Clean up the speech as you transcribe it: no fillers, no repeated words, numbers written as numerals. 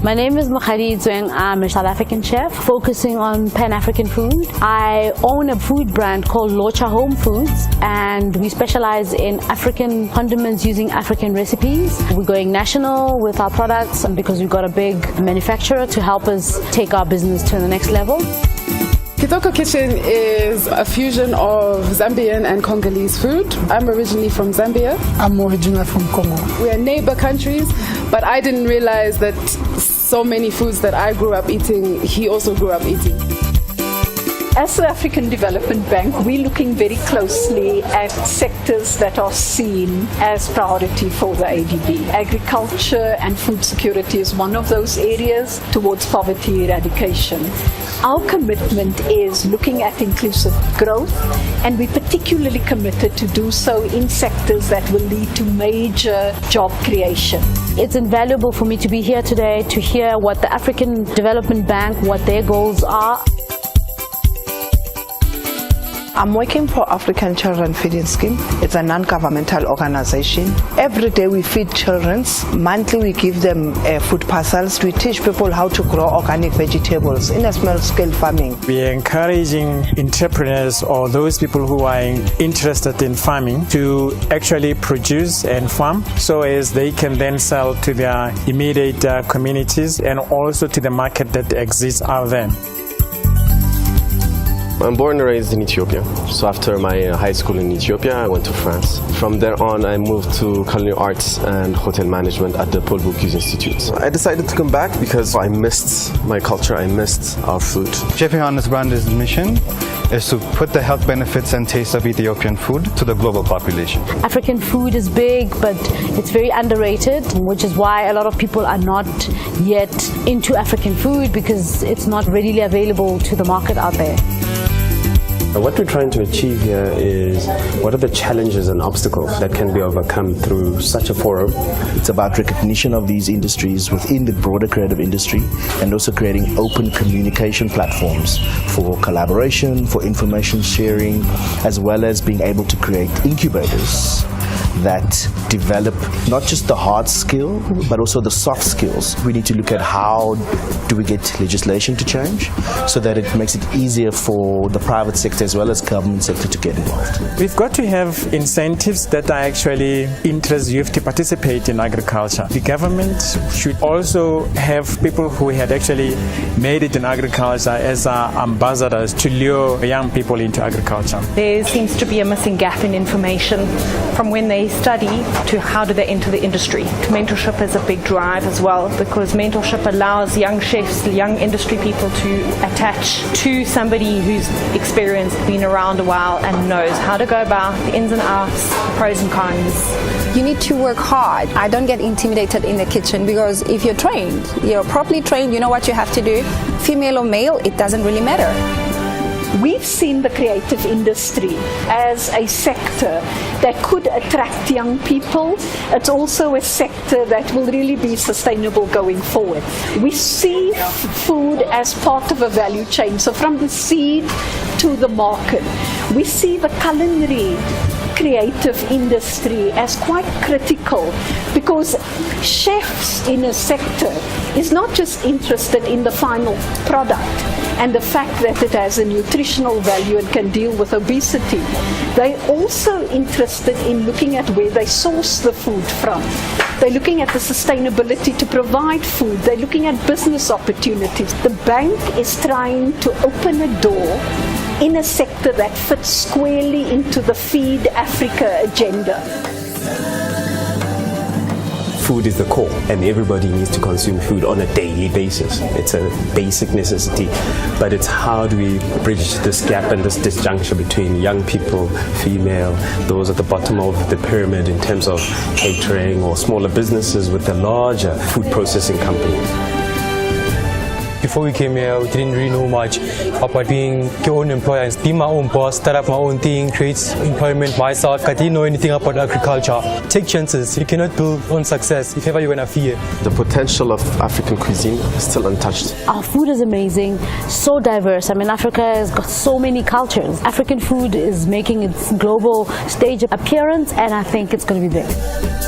My name is Makhadi Zweng. I'm a South African chef focusing on Pan-African food. I own a food brand called Locha Home Foods, and we specialize in African condiments using African recipes. We're going national with our products because we've got a big manufacturer to help us take our business to the next level. Kitoko Kitchen is a fusion of Zambian and Congolese food. I'm originally from Zambia. I'm originally from Congo. We are neighbor countries, but I didn't realize that so many foods that I grew up eating, he also grew up eating. As the African Development Bank, we're looking very closely at sectors that are seen as priority for the ADB. Agriculture and food security is one of those areas towards poverty eradication. Our commitment is looking at inclusive growth, and we're particularly committed to do so in sectors that will lead to major job creation. It's invaluable for me to be here today to hear what the African Development Bank, what their goals are. I'm working for African Children Feeding Scheme. It's a non-governmental organization. Every day we feed children. Monthly we give them food parcels. We teach people how to grow organic vegetables in a small-scale farming. We are encouraging entrepreneurs or those people who are interested in farming to actually produce and farm so as they can then sell to their immediate communities and also to the market that exists out there. I'm born and raised in Ethiopia. So after my high school in Ethiopia, I went to France. From there on, I moved to culinary arts and hotel management at the Paul Bocuse Institute. I decided to come back because I missed my culture, I missed our food. Chef Johannes Brandes' mission is to put the health benefits and taste of Ethiopian food to the global population. African food is big, but it's very underrated, which is why a lot of people are not yet into African food because it's not readily available to the market out there. What we're trying to achieve here is what are the challenges and obstacles that can be overcome through such a forum. It's about recognition of these industries within the broader creative industry and also creating open communication platforms for collaboration, for information sharing, as well as being able to create incubators that develop not just the hard skill but also the soft skills. We need to look at how do we get legislation to change so that it makes it easier for the private sector as well as government sector to get involved. We've got to have incentives that are actually interest youth to participate in agriculture. The government should also have people who had actually made it in agriculture as ambassadors to lure young people into agriculture. There seems to be a missing gap in information from when they study to how do they enter the industry. Mentorship is a big drive as well because mentorship allows young chefs, young industry people to attach to somebody who's experienced, been around a while and knows how to go about the ins and outs, the pros and cons. You need to work hard. I don't get intimidated in the kitchen because if you're trained, you're properly trained, you know what you have to do. Female or male, it doesn't really matter. We've seen the creative industry as a sector that could attract young people. It's also a sector that will really be sustainable going forward. We see food as part of a value chain. So from the seed to the market, we see the culinary creative industry as quite critical because chefs in a sector is not just interested in the final product and the fact that it has a nutritional value and can deal with obesity. They're also interested in looking at where they source the food from. They're looking at the sustainability to provide food. They're looking at business opportunities. The bank is trying to open a door in a sector that fits squarely into the Feed Africa agenda. Food is the core and everybody needs to consume food on a daily basis. It's a basic necessity, but it's how do we bridge this gap and this disjunction between young people, female, those at the bottom of the pyramid in terms of catering or smaller businesses with the larger food processing companies. Before we came here, we didn't really know much about being your own employer and be my own boss, start up my own thing, create employment myself. I didn't know anything about agriculture. Take chances. You cannot build on success if ever you're going to fear. The potential of African cuisine is still untouched. Our food is amazing, so diverse. I mean, Africa has got so many cultures. African food is making its global stage appearance, and I think it's going to be big.